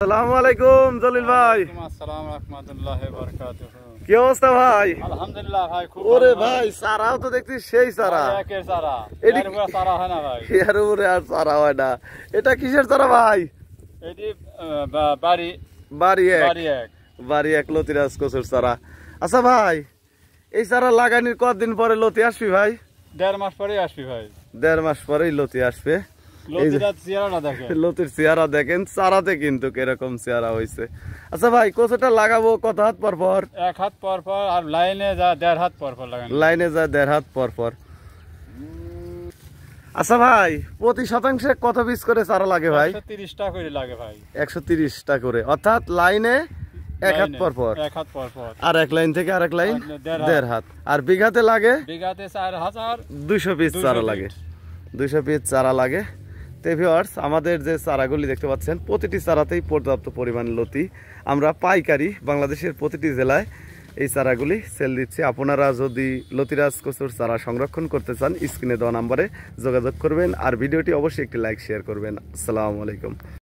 আসসালামু আলাইকুম জলিল ভাই। আসসালামু রাহমাতুল্লাহি ওয়া বারাকাতুহু। কি অবস্থা ভাই? আলহামদুলিল্লাহ ভাই, খুব ওরে ভালো ভাই চারাও তো দেখছি সেই চারা। একের চারা, এটি এর উপরে চারা হয় না ভাই। এর উপরে আর চারা হয় না। এটা কিসের চারা ভাই? এটি বাড়ি বাড়ি এক। বাড়ি এক বাড়ি এক লতিরাজ কচুর চারা। আচ্ছা ভাই, এই চারা লাগানোর কতদিন পরে লতি আসবি ভাই? 1.5 মাস পরে আসবি ভাই। 1.5 মাস পরেই লতি আসবে। লতিটা চেহারাটা দেখেন। লতির চেহারা দেখেন, চারাতে কিন্তু কিরকম চেহারা হয়েছে। আচ্ছা ভাই, কচুটা লাগাবো কত হাত পর পর? 1 হাত পর পর, আর লাইনে যা 1.5 হাত পর পর লাগানো। লাইনে যায় 1.5 হাত পর পর। আচ্ছা ভাই, প্রতি শতাংশে কত পিস করে চারা লাগে ভাই? 130 টাকা করে লাগে ভাই। 130টা করে, অর্থাৎ লাইনে 1 হাত পর পর। 1 হাত পর পর, আর এক লাইন থেকে আরেক লাইন 1.5 1.5 হাত। আর বিঘাতে লাগে বিঘাতে 4000 200 পিস চারা লাগে। 200 পিস চারা লাগে। তো ভিউয়ার্স, আমাদের যে চারাগুলি দেখতে পাচ্ছেন, প্রতিটি চারাতেই পর্যাপ্ত পরিমাণ লতি। আমরা পাইকারি বাংলাদেশের প্রতিটি জেলায় এই চারাগুলি সেল দিচ্ছি। আপনারা যদি লতিরাজ কচুর চারা সংরক্ষণ করতে চান, স্ক্রিনে দেওয়া নাম্বারে যোগাযোগ করবেন। আর ভিডিওটি অবশ্যই একটি লাইক শেয়ার করবেন। আসসালামু আলাইকুম।